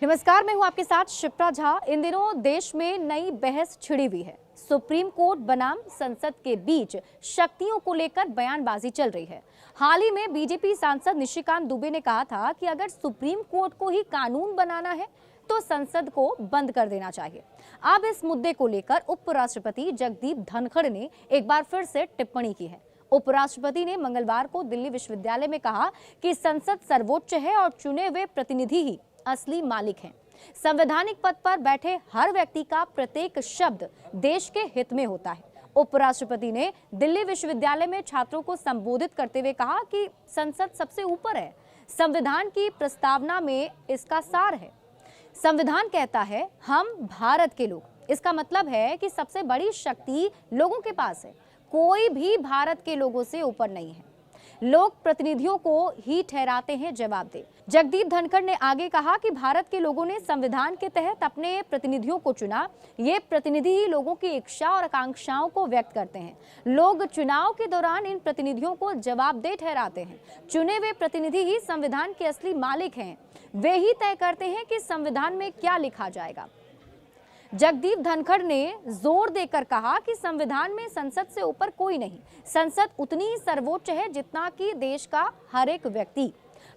नमस्कार, मैं हूं आपके साथ शिप्रा झा। इन दिनों देश में नई बहस छिड़ी हुई है। सुप्रीम कोर्ट बनाम संसद के बीच शक्तियों को लेकर बयानबाजी चल रही है। हाल ही में बीजेपी सांसद निशिकांत दुबे ने कहा था कि अगर सुप्रीम कोर्ट को ही कानून बनाना है तो संसद को बंद कर देना चाहिए। अब इस मुद्दे को लेकर उपराष्ट्रपति जगदीप धनखड़ ने एक बार फिर से टिप्पणी की है। उपराष्ट्रपति ने मंगलवार को दिल्ली विश्वविद्यालय में कहा कि संसद सर्वोच्च है और चुने हुए प्रतिनिधि ही असली मालिक हैं। संवैधानिक पद पर बैठे हर व्यक्ति का प्रत्येक शब्द देश के हित में होता है। उपराष्ट्रपति ने दिल्ली विश्वविद्यालय में छात्रों को संबोधित करते हुए कहा कि संसद सबसे ऊपर है। संविधान की प्रस्तावना में इसका सार है। संविधान कहता है हम भारत के लोग। इसका मतलब है कि सबसे बड़ी शक्ति लोगों के पास है। कोई भी भारत के लोगों से ऊपर नहीं है। लोग प्रतिनिधियों को ही ठहराते हैं जवाबदेह। जगदीप धनखड़ ने आगे कहा कि भारत के लोगों ने संविधान के तहत अपने प्रतिनिधियों को चुना। ये प्रतिनिधि ही लोगों की इच्छा और आकांक्षाओं को व्यक्त करते हैं। लोग चुनाव के दौरान इन प्रतिनिधियों को जवाबदेह ठहराते हैं। चुने हुए प्रतिनिधि ही संविधान के असली मालिक हैं। वे ही तय करते हैं कि संविधान में क्या लिखा जाएगा। जगदीप धनखड़ ने जोर देकर कहा कि संविधान में संसद से ऊपर कोई नहीं। संसद उतनी ही सर्वोच्च है जितना कि देश का हर एक व्यक्ति।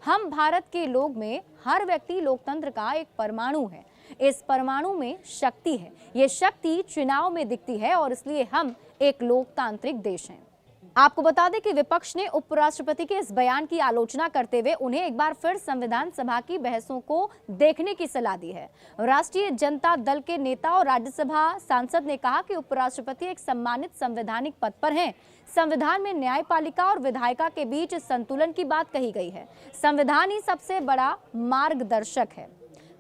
हम भारत के लोग में हर व्यक्ति लोकतंत्र का एक परमाणु है। इस परमाणु में शक्ति है। ये शक्ति चुनाव में दिखती है और इसलिए हम एक लोकतांत्रिक देश हैं। आपको बता दें कि विपक्ष ने उपराष्ट्रपति के इस बयान की आलोचना करते हुए उन्हें एक बार फिर संविधान सभा की बहसों को देखने की सलाह दी है। राष्ट्रीय जनता दल के नेता और राज्यसभा सांसद ने कहा कि उपराष्ट्रपति एक सम्मानित संवैधानिक पद पर हैं। संविधान में न्यायपालिका और विधायिका के बीच संतुलन की बात कही गई है। संविधान ही सबसे बड़ा मार्गदर्शक है।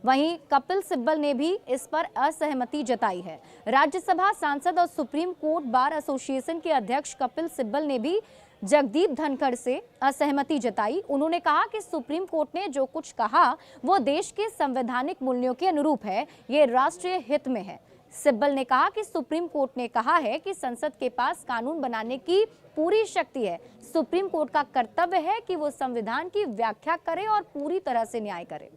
वहीं कपिल सिब्बल ने भी इस पर असहमति जताई है। राज्यसभा सांसद और सुप्रीम कोर्ट बार एसोसिएशन के अध्यक्ष कपिल सिब्बल ने भी जगदीप धनखड़ से असहमति जताई। उन्होंने कहा कि सुप्रीम कोर्ट ने जो कुछ कहा वो देश के संवैधानिक मूल्यों के अनुरूप है। ये राष्ट्रीय हित में है। सिब्बल ने कहा कि सुप्रीम कोर्ट ने कहा है कि संसद के पास कानून बनाने की पूरी शक्ति है। सुप्रीम कोर्ट का कर्तव्य है कि वो संविधान की व्याख्या करे और पूरी तरह से न्याय करे।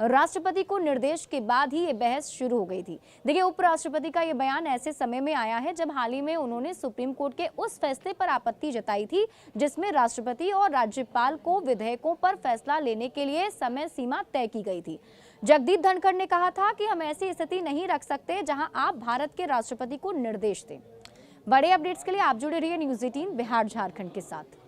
राष्ट्रपति को निर्देश के बाद ही ये बहस शुरू हो गई थी। देखिए, उपराष्ट्रपति का ये बयान ऐसे समय में आया है जब हाल ही में उन्होंने सुप्रीम कोर्ट के उस फैसले पर आपत्ति जताई थी जिसमें राष्ट्रपति और राज्यपाल को विधेयकों पर फैसला लेने के लिए समय सीमा तय की गई थी। जगदीप धनखड़ ने कहा था कि हम ऐसी स्थिति नहीं रख सकते जहां आप भारत के राष्ट्रपति को निर्देश दें। बड़े अपडेट्स के लिए आप जुड़े रहिए न्यूज़ 18 बिहार झारखंड के साथ।